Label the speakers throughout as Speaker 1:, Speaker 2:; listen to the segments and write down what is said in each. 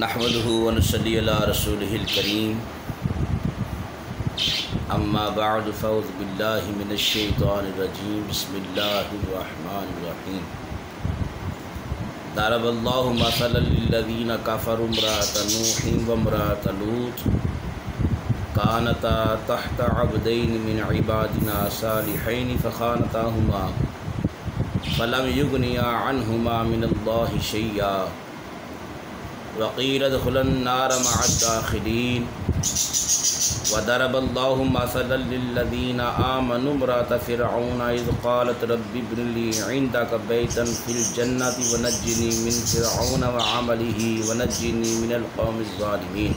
Speaker 1: نحمده ونصلي على رسوله الكريم اما بعد فاعوذ بالله من الشيطان الرجيم بسم الله الرحمن الرحيم ضرب الله مثلا للذين كفروا امرأة نوح وامرأة لوط كانتا تحت عبدين من عبادنا صالحين فخانتاهما فلم يغنيا عنهما من الله شيئا وقيل ادخلا النار مع الداخلين وضرب الله مثلا للذين آمنوا امرأة فرعون إذ قالت رب ابن لي عندك بيتا في الجنة ونجني من فرعون وعمله ونجني من القوم الظالمين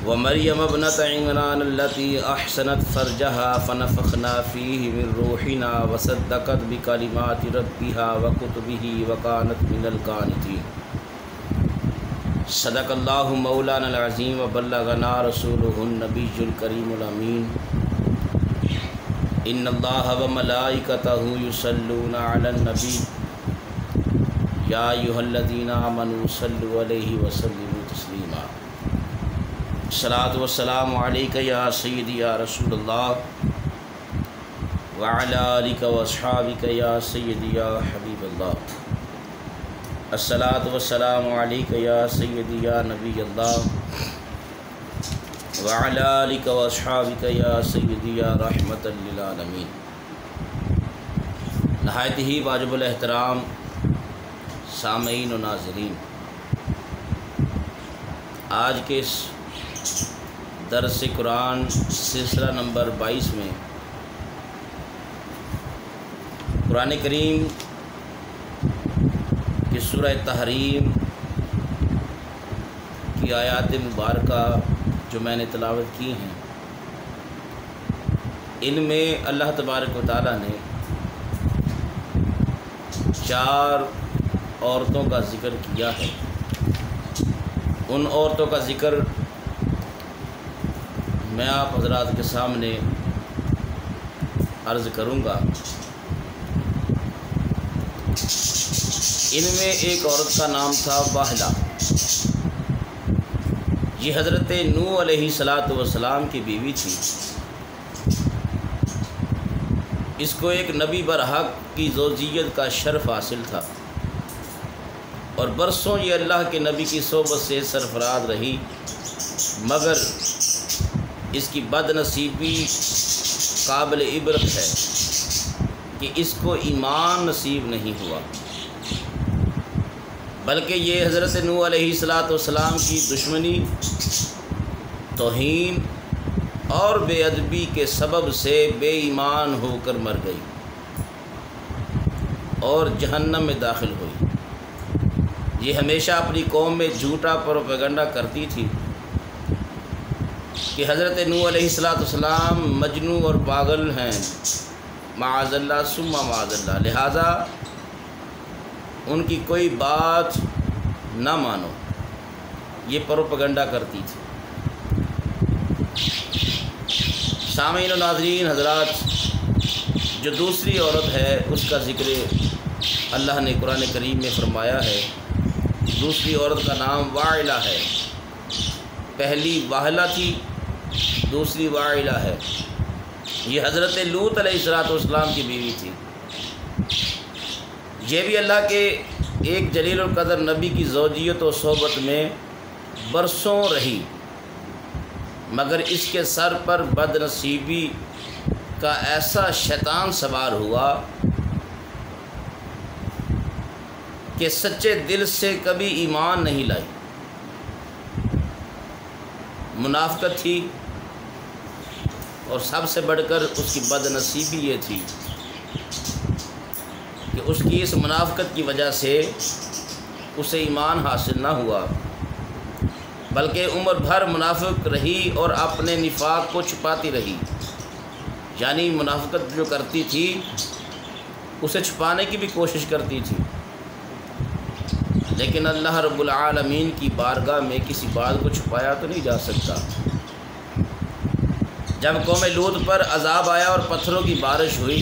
Speaker 1: ومريم ابنة عمران التي أحسنت فرجها فنفخنا فيه من روحنا وصدقت بكلمات ربها وكتبه وكانت من القانتين صدق اللہ مولانا العظیم وبلغنا رسولہ النبی الکریم الامین ان اللہ وملائکتہ یصلون علی النبی یا ایھا الذین آمنوا صلوا علیہ وسلموا تسلیما الصلاۃ والسلام علیک یا سیدی یا رسول اللہ وعلی آلک واصحابک یا سیدی یا حبیب اللہ الصلاۃ والسلام علیک یا سیدی یا نبی اللہ وعلی آلک واصحابک یا سیدی یا رحمۃ للعالمین۔ نہایت ہی واجب الاحترام سامعین و ناظرین، آج کے اس درس قرآن سلسلہ نمبر 22 میں قرآن کریم کہ سورہ تحریم کی آیات مبارکہ جو میں نے تلاوت کی ہیں، ان میں اللہ تبارک و تعالیٰ نے 4 عورتوں کا ذکر کیا ہے۔ ان عورتوں کا ذکر میں آپ حضرات کے سامنے عرض کروں گا۔ ان میں ایک عورت کا نام تھا واحلہ۔ یہ حضرت نوح علیہ السلام کی بیوی تھی۔ اس کو ایک نبی برحق کی زوجیت کا شرف حاصل تھا اور برسوں یہ اللہ کے نبی کی صحبت سے سرفراز رہی، مگر اس کی بد نصیبی قابل عبرت ہے کہ اس کو ایمان نصیب نہیں ہوا، بلکہ یہ حضرت نوح علیہ السلام کی دشمنی، توہین اور بے ادبی کے سبب سے بے ایمان ہو کر مر گئی اور جہنم میں داخل ہوئی۔ یہ ہمیشہ اپنی قوم میں جھوٹا پروپیگنڈا کرتی تھی کہ حضرت نوح علیہ السلام مجنون اور پاگل ہیں، معاذ اللہ ثم معاذ اللہ، لہٰذا ان کی کوئی بات نہ مانو، یہ پروپیگنڈا کرتی تھی۔ سامعین و ناظرین حضرات، جو دوسری عورت ہے اس کا ذکر اللہ نے قرآن کریم میں فرمایا ہے۔ دوسری عورت کا نام واحلہ ہے۔ پہلی واحلہ تھی، دوسری واحلہ ہے۔ یہ حضرت لوط علیہ السلام کی بیوی تھی۔ یہ بھی اللہ کے ایک جلیل القدر نبی کی زوجیت و صحبت میں برسوں رہی، مگر اس کے سر پر بد نصیبی کا ایسا شیطان سوار ہوا کہ سچے دل سے کبھی ایمان نہیں لائی۔ منافقت تھی، اور سب سے بڑھ کر اس کی بد نصیبی یہ تھی کہ اس کی اس منافقت کی وجہ سے اسے ایمان حاصل نہ ہوا، بلکہ عمر بھر منافق رہی اور اپنے نفاق کو چھپاتی رہی۔ یعنی منافقت جو کرتی تھی اسے چھپانے کی بھی کوشش کرتی تھی، لیکن اللہ رب العالمین کی بارگاہ میں کسی بات کو چھپایا تو نہیں جا سکتا۔ جب قوم لوط پر عذاب آیا اور پتھروں کی بارش ہوئی،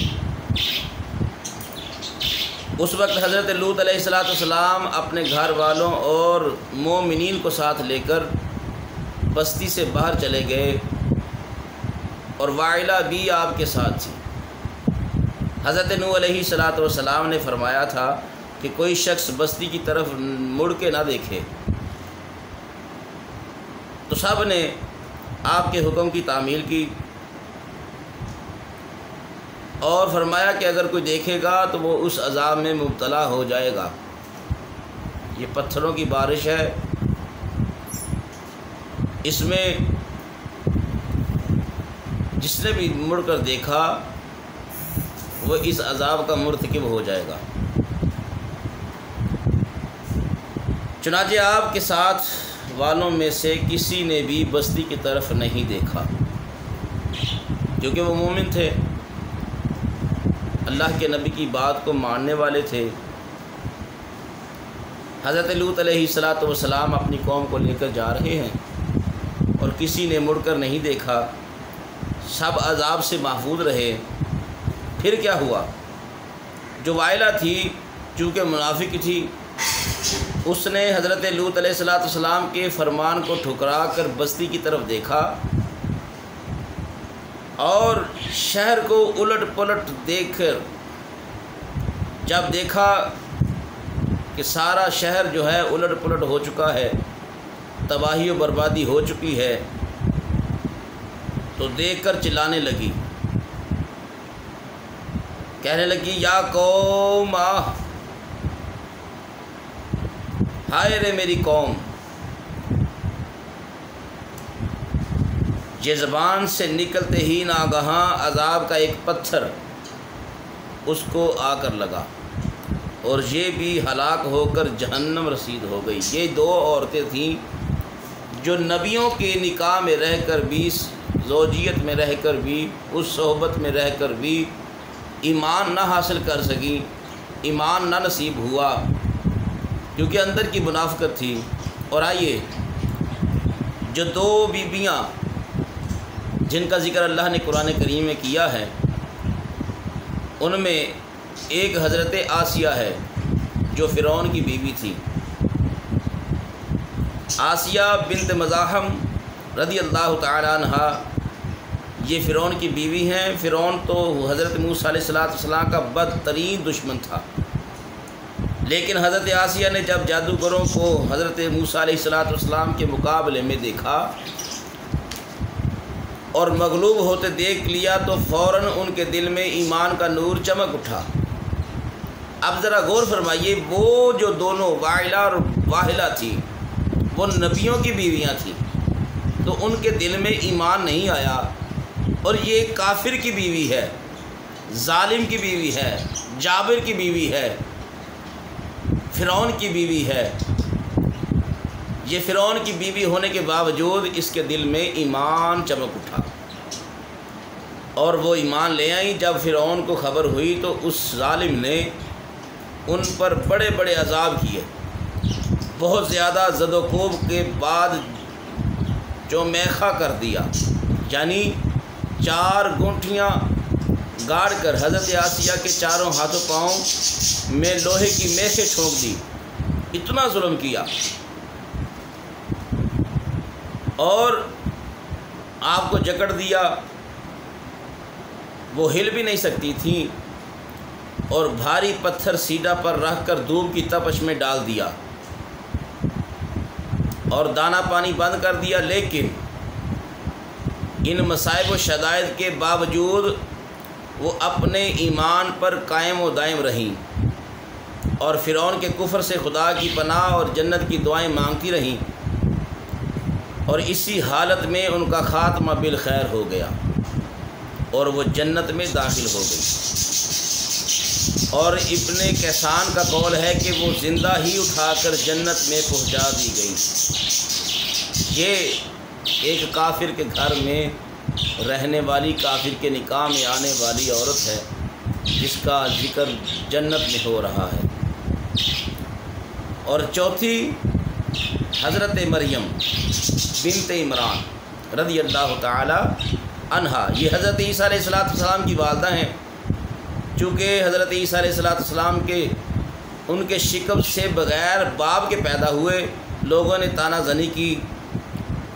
Speaker 1: اس وقت حضرت لوط علیہ السلام اپنے گھر والوں اور مومنین کو ساتھ لے کر بستی سے باہر چلے گئے اور وائلہ بھی آپ کے ساتھ تھی۔ حضرت نوح علیہ السلام نے فرمایا تھا کہ کوئی شخص بستی کی طرف مڑ کے نہ دیکھے، تو سب نے آپ کے حکم کی تعمیل کی اور فرمایا کہ اگر کوئی دیکھے گا تو وہ اس عذاب میں مبتلا ہو جائے گا۔ یہ پتھروں کی بارش ہے، اس میں جس نے بھی مڑ کر دیکھا وہ اس عذاب کا مرتکب ہو جائے گا۔ چنانچہ آپ کے ساتھ والوں میں سے کسی نے بھی بستی کی طرف نہیں دیکھا، کیونکہ وہ مومن تھے، اللہ کے نبی کی بات کو ماننے والے تھے۔ حضرت لوط علیہ السلام اپنی قوم کو لے کر جا رہے ہیں اور کسی نے مڑ کر نہیں دیکھا، سب عذاب سے محفوظ رہے۔ پھر کیا ہوا؟ جو وائلہ تھی چونکہ منافق تھی، اس نے حضرت لوط علیہ السلام کے فرمان کو ٹھکرا کر بستی کی طرف دیکھا اور شہر کو الٹ پلٹ دیکھ کر جب دیکھا کہ سارا شہر جو ہے الٹ پلٹ ہو چکا ہے، تباہی و بربادی ہو چکی ہے، تو دیکھ کر چلانے لگی، کہنے لگی یا قوم ہائے رے میری قوم۔ یہ زبان سے نکلتے ہی ناگہاں عذاب کا ایک پتھر اس کو آ کر لگا اور یہ بھی ہلاک ہو کر جہنم رسید ہو گئی۔ یہ دو عورتیں تھیں جو نبیوں کے نکاح میں رہ کر بھی، زوجیت میں رہ کر بھی، اس صحبت میں رہ کر بھی ایمان نہ حاصل کر سکیں، ایمان نہ نصیب ہوا کیونکہ اندر کی منافقت تھی۔ اور آئیے، جو دو بیویاں جن کا ذکر اللہ نے قرآن کریم میں کیا ہے، ان میں ایک حضرت آسیہ ہے جو فرعون کی بیوی تھی۔ آسیہ بنت مزاحم رضی اللہ تعالی عنہا یہ فرعون کی بیوی ہیں۔ فرعون تو حضرت موسیٰ علیہ السلام کا بدترین دشمن تھا، لیکن حضرت آسیہ نے جب جادوگروں کو حضرت موسیٰ علیہ السلام کے مقابلے میں دیکھا اور مغلوب ہوتے دیکھ لیا تو فوراً ان کے دل میں ایمان کا نور چمک اٹھا۔ اب ذرا غور فرمائیے، وہ جو دونوں وائلہ اور واہلہ تھی وہ نبیوں کی بیویاں تھیں، تو ان کے دل میں ایمان نہیں آیا، اور یہ کافر کی بیوی ہے، ظالم کی بیوی ہے، جابر کی بیوی ہے، فرعون کی بیوی ہے۔ یہ فرعون کی بیوی ہونے کے باوجود اس کے دل میں ایمان چمک اٹھا اور وہ ایمان لے آئیں۔ جب فرعون کو خبر ہوئی تو اس ظالم نے ان پر بڑے بڑے عذاب کیے، بہت زیادہ زد و کوب کے بعد جو میخا کر دیا، یعنی 4 گونٹھیاں گاڑ کر حضرت آسیہ کے چاروں ہاتھوں پاؤں میں لوہے کی میخیں ٹھونک دی، اتنا ظلم کیا، اور آپ کو جکڑ دیا، وہ ہل بھی نہیں سکتی تھیں، اور بھاری پتھر سیدھا پر رکھ کر دھوپ کی تپش میں ڈال دیا اور دانہ پانی بند کر دیا۔ لیکن ان مصائب و شدائد کے باوجود وہ اپنے ایمان پر قائم و دائم رہیں اور فرعون کے کفر سے خدا کی پناہ اور جنت کی دعائیں مانگتی رہیں، اور اسی حالت میں ان کا خاتمہ بالخیر ہو گیا اور وہ جنت میں داخل ہو گئی۔ اور ابن کیسان کا قول ہے کہ وہ زندہ ہی اٹھا کر جنت میں پہنچا دی گئی۔ یہ ایک کافر کے گھر میں رہنے والی، کافر کے نکاح میں آنے والی عورت ہے جس کا ذکر جنت میں ہو رہا ہے۔ اور چوتھی حضرت مریم بنت عمران رضی اللہ تعالی عنہا، یہ حضرت عیسیٰ علیہ السلام کی والدہ ہیں۔ چونکہ حضرت عیسیٰ علیہ السلام کے ان کے شکم سے بغیر باپ کے پیدا ہوئے، لوگوں نے طعنہ زنی کی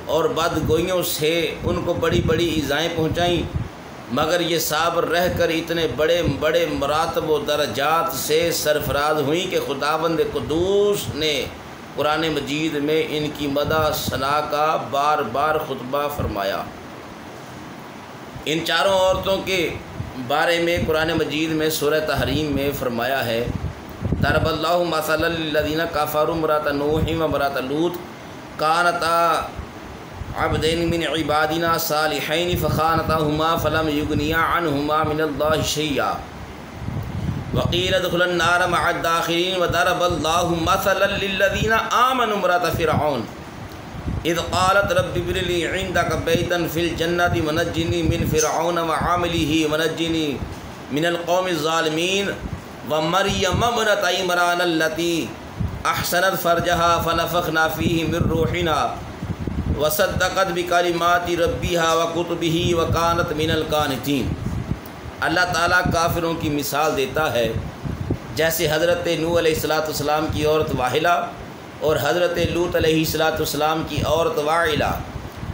Speaker 1: اور بدگوئیوں سے ان کو بڑی بڑی ایذائیں پہنچائیں، مگر یہ صابر رہ کر اتنے بڑے بڑے مراتب و درجات سے سرفراز ہوئیں کہ خداوند قدوس نے قرآن مجید میں ان کی مدح ثنا کا بار بار خطبہ فرمایا۔ ان چاروں عورتوں کے بارے میں قرآن مجید میں سورہ تحریم میں فرمایا ہے، ضرب اللہ مثلا للذین کفروا امرأۃ نوح و امرأۃ لوط کانتا عبدین من عبادنا صالحین فخانتاہما فلم یغنیا عنہما من اللہ شیئا وقیل ادخلا النار مع الداخلین وضرب اللہ مثلا للذین آمنوا امرأۃ فرعون اذ قالت رب ابن لی عندک بیتا فی الجنۃ ونجنی من فرعون وعاملہ ونجنی من القوم الظالمین ومریم ابنۃ عمران التی احسنت فرجها فنفخنا فیہ من روحنا وصدقت بکلمات ربیہا وکتبہ وکانت من القانتین۔ اللہ تعالیٰ کافروں کی مثال دیتا ہے جیسے حضرت نوح علیہ السلام کی عورت واحلہ اور حضرت لوط علیہ السلام کی عورت واعلہ،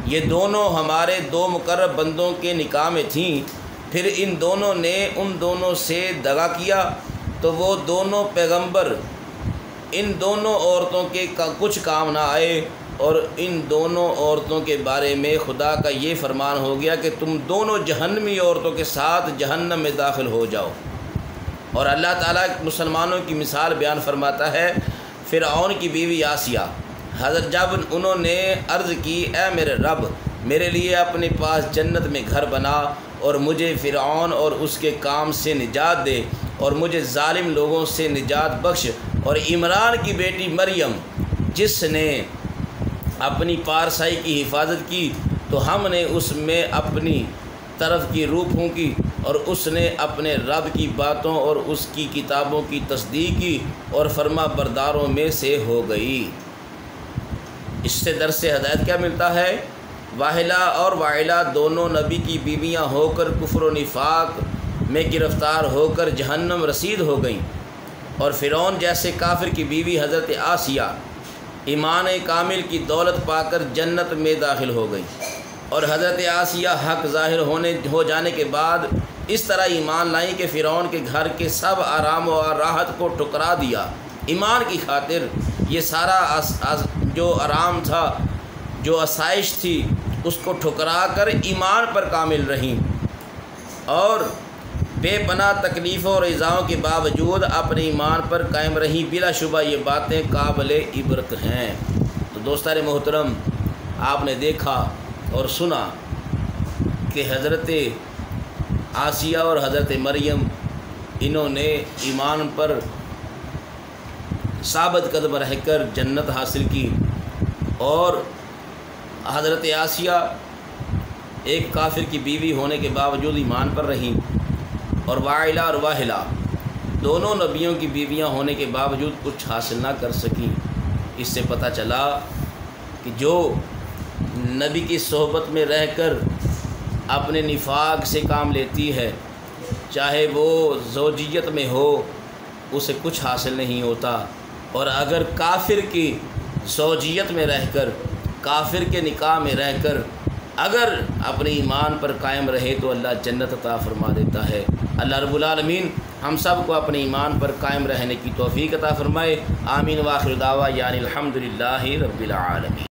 Speaker 1: یہ دونوں ہمارے دو مقرب بندوں کے نکاح میں تھیں، پھر ان دونوں نے ان دونوں سے دغا کیا تو وہ دونوں پیغمبر ان دونوں عورتوں کے کچھ کام نہ آئے، اور ان دونوں عورتوں کے بارے میں خدا کا یہ فرمان ہو گیا کہ تم دونوں جہنمی عورتوں کے ساتھ جہنم میں داخل ہو جاؤ۔ اور اللہ تعالیٰ مسلمانوں کی مثال بیان فرماتا ہے، فرعون کی بیوی آسیہ، حضرت جب انہوں نے عرض کی اے میرے رب میرے لیے اپنے پاس جنت میں گھر بنا اور مجھے فرعون اور اس کے کام سے نجات دے اور مجھے ظالم لوگوں سے نجات بخش، اور عمران کی بیٹی مریم جس نے اپنی پارسائی کی حفاظت کی تو ہم نے اس میں اپنی طرف کی روح پھونکی اور اس نے اپنے رب کی باتوں اور اس کی کتابوں کی تصدیق کی اور فرما برداروں میں سے ہو گئی۔ اس سے درس ہدایت کیا ملتا ہے؟ واحلہ اور واعلہ دونوں نبی کی بیویاں ہو کر کفر و نفاق میں گرفتار ہو کر جہنم رسید ہو گئیں، اور فرعون جیسے کافر کی بیوی حضرت آسیہ ایمان کامل کی دولت پا کر جنت میں داخل ہو گئی، اور حضرت آسیہ حق ظاہر ہو جانے کے بعد اس طرح ایمان لائیں کہ فرعون کے گھر کے سب آرام و راحت کو ٹھکرا دیا۔ ایمان کی خاطر یہ سارا جو آرام تھا، جو آسائش تھی، اس کو ٹھکرا کر ایمان پر کامل رہیں، اور بے پناہ تکلیفوں اور ایذاؤں کے باوجود اپنے ایمان پر قائم رہیں۔ بلا شبہ یہ باتیں قابل عبرت ہیں۔ تو دوستان محترم، آپ نے دیکھا اور سنا کہ حضرت آسیہ اور حضرت مریم انہوں نے ایمان پر ثابت قدم رہ کر جنت حاصل کی، اور حضرت آسیہ ایک کافر کی بیوی ہونے کے باوجود ایمان پر رہیں، اور واعلہ اور واحلہ دونوں نبیوں کی بیویاں ہونے کے باوجود کچھ حاصل نہ کر سکیں۔ اس سے پتہ چلا کہ جو نبی کی صحبت میں رہ کر اپنے نفاق سے کام لیتی ہے، چاہے وہ زوجیت میں ہو، اسے کچھ حاصل نہیں ہوتا، اور اگر کافر کی زوجیت میں رہ کر، کافر کے نکاح میں رہ کر اگر اپنے ایمان پر قائم رہے تو اللہ جنت عطا فرما دیتا ہے۔ اللہ رب العالمین ہم سب کو اپنے ایمان پر قائم رہنے کی توفیق عطا فرمائے۔ آمین۔ وآخر دعوانا یعنی الحمدللہ رب العالمین۔